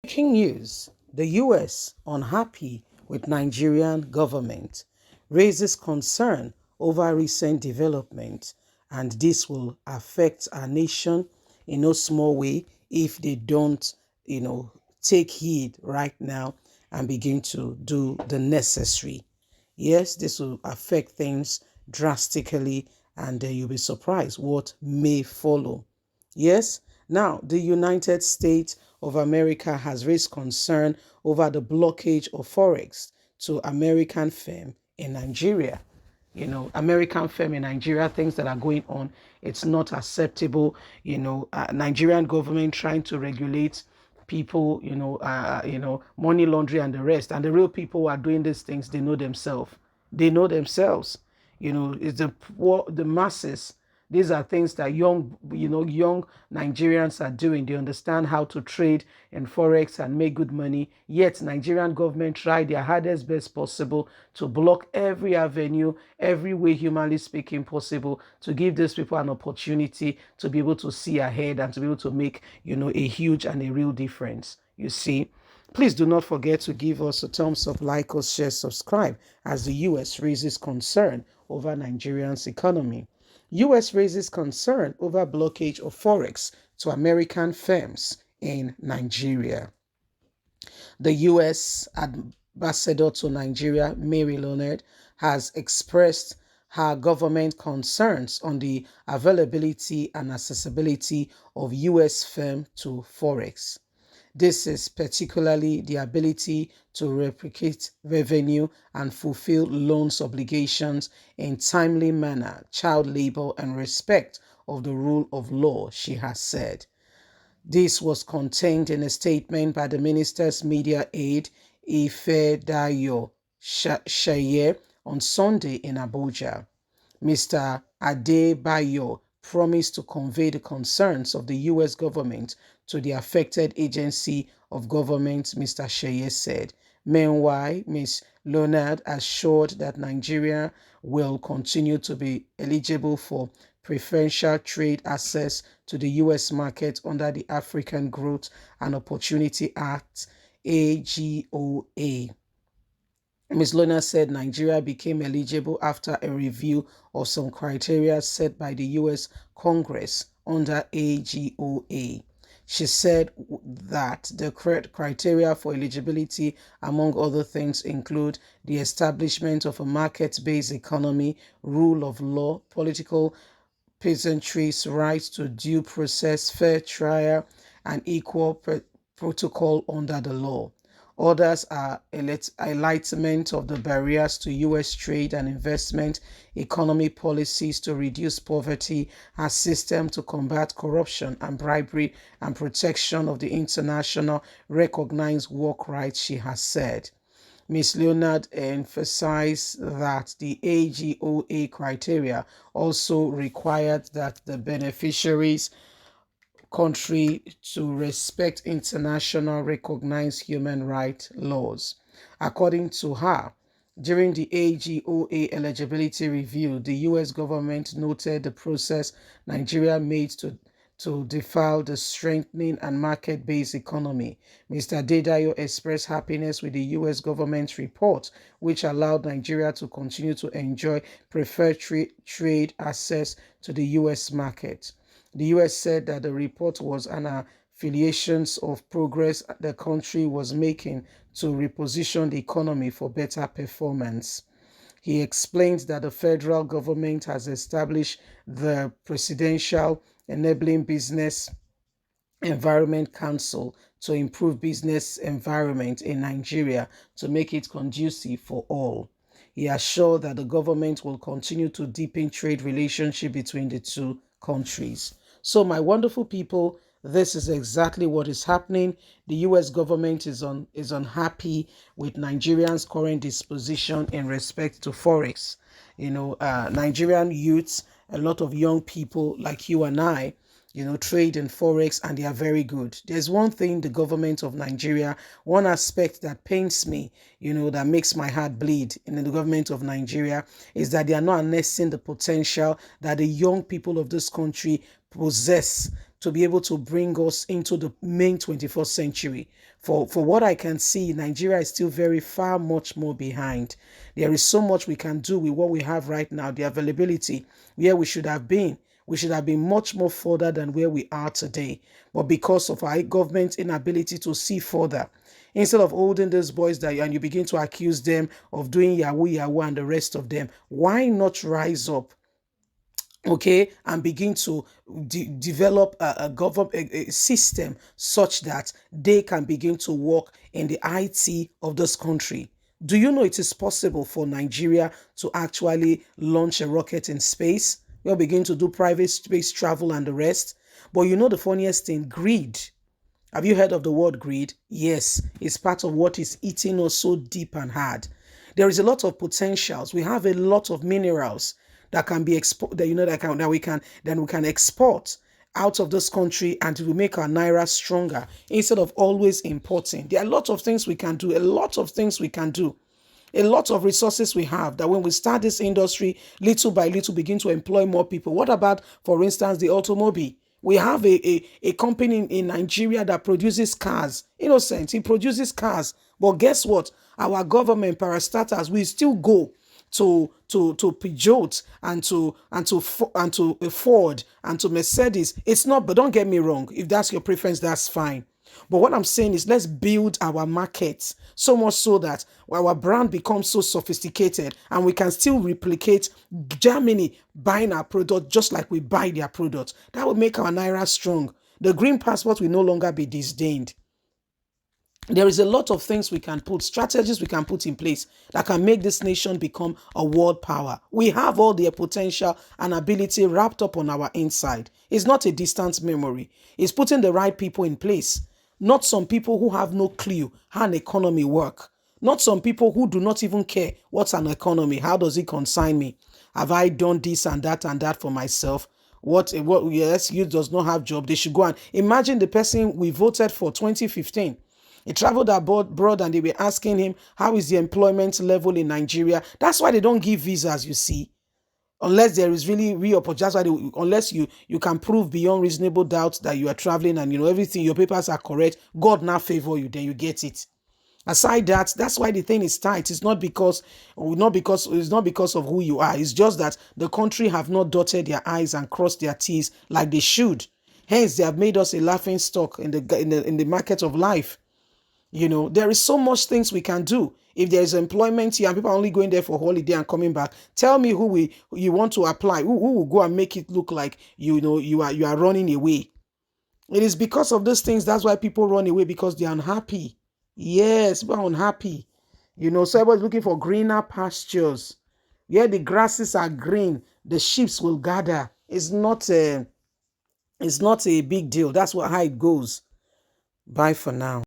Breaking news: the US unhappy with Nigerian government, raises concern over recent development, and this will affect our nation in no small way if they don't, take heed right now and begin to do the necessary. Yes, this will affect things drastically, and you'll be surprised what may follow. Yes, now the United States of America has raised concern over the blockage of Forex to American firm in Nigeria. American firm in Nigeria, things that are going on, it's not acceptable. Nigerian government trying to regulate people, money laundering and the rest. And the real people who are doing these things, they know themselves. They know themselves. It's the poor, the masses. These are things that young Nigerians are doing. They understand how to trade in Forex and make good money. Yet Nigerian government try their hardest best possible to block every avenue, every way humanly speaking possible, to give these people an opportunity to be able to see ahead and to be able to make, a huge and a real difference. You see. Please do not forget to give us a thumbs up, like us, share, subscribe as the US raises concern over Nigeria's economy. US raises concern over blockage of Forex to American firms in Nigeria. The US ambassador to Nigeria, Mary Leonard, has expressed her government concerns on the availability and accessibility of US firm to Forex. This is particularly the ability to replicate revenue and fulfill loans obligations in timely manner, child labor, and respect of the rule of law, she has said. This was contained in a statement by the minister's media aide, Ifedayo Sheye, on Sunday in Abuja. Mr. Adebayo promised to convey the concerns of the U.S. government to the affected agency of government, Mr. Sheye said. Meanwhile, Ms. Leonard assured that Nigeria will continue to be eligible for preferential trade access to the U.S. market under the African Growth and Opportunity Act, AGOA. Ms. Lona said Nigeria became eligible after a review of some criteria set by the U.S. Congress under AGOA. She said that the criteria for eligibility, among other things, include the establishment of a market-based economy, rule of law, political peasantry's right to due process, fair trial, and equal protocol under the law. Others are enlightenment of the barriers to U.S. trade and investment, economy policies to reduce poverty, a system to combat corruption and bribery, and protection of the international recognized work rights, she has said. Ms. Leonard emphasized that the AGOA criteria also required that the beneficiaries country to respect international recognized human rights laws. According to her, during the AGOA eligibility review, the U.S. government noted the process Nigeria made to defile the strengthening and market-based economy. Mr. Dedayo expressed happiness with the U.S. government's report, which allowed Nigeria to continue to enjoy preferred trade access to the U.S. market. The U.S. said that the report was an affiliation of progress the country was making to reposition the economy for better performance. He explained that the federal government has established the Presidential Enabling Business Environment Council to improve business environment in Nigeria to make it conducive for all. He assured that the government will continue to deepen trade relationship between the two countries. So my wonderful people, this is exactly what is happening. The U.S. government is unhappy with Nigerians' current disposition in respect to Forex. Nigerian youths, a lot of young people like you and I, trade in Forex, and they are very good. There's one thing the government of Nigeria, one aspect that pains me, that makes my heart bleed in the government of Nigeria, is that they are not harnessing the potential that the young people of this country possess to be able to bring us into the main 21st century. For what I can see, Nigeria is still very far much more behind. There is so much we can do with what we have right now, the availability, where we should have been. We should have been much more further than where we are today. But because of our government's inability to see further, instead of holding these boys that and you begin to accuse them of doing Yahoo Yahoo and the rest of them, why not rise up, okay, and begin to develop a government a system such that they can begin to work in the IT of this country? Do you know it is possible for Nigeria to actually launch a rocket in space? We'll begin to do private space travel and the rest. But you know the funniest thing, greed. Have you heard of the word greed? Yes, it's part of what is eating us so deep and hard. There is a lot of potentials. We have a lot of minerals that can be exported, that we can export out of this country, and it will make our naira stronger instead of always importing. There are a lot of things we can do. A lot of things we can do. A lot of resources we have that when we start this industry, little by little, begin to employ more people. What about, for instance, the automobile? We have a company in Nigeria that produces cars. Innocent, he produces cars. But guess what? Our government, parastatals, we still go to Peugeot and to Ford and to Mercedes. It's not, but don't get me wrong. If that's your preference, that's fine. But what I'm saying is, let's build our markets so much so that our brand becomes so sophisticated and we can still replicate Germany buying our product just like we buy their product. That will make our naira strong. The green passport will no longer be disdained. There is a lot of things we can put, strategies we can put in place that can make this nation become a world power. We have all the potential and ability wrapped up on our inside. It's not a distant memory. It's putting the right people in place. Not some people who have no clue how an economy works. Not some people who do not even care what's an economy. How does it concern me? Have I done this and that for myself? What yes, you does not have job. They should go and imagine the person we voted for 2015. He traveled abroad and they were asking him, how is the employment level in Nigeria? That's why they don't give visas, you see. Unless there is really real opportunity, unless you can prove beyond reasonable doubt that you are traveling and everything, your papers are correct, God now favor you, then you get it. Aside that, that's why the thing is tight. It's not because of who you are. It's just that the country have not dotted their I's and crossed their T's like they should. Hence, they have made us a laughing stock in the market of life. There is so much things we can do. If there is employment here and people are only going there for holiday and coming back, tell me who you want to apply. Who will go and make it look like you are running away? It is because of those things. That's why people run away, because they're unhappy. Yes, we're unhappy. So everybody's looking for greener pastures. Where the grasses are green, the sheep will gather. It's not a big deal. That's how it goes. Bye for now.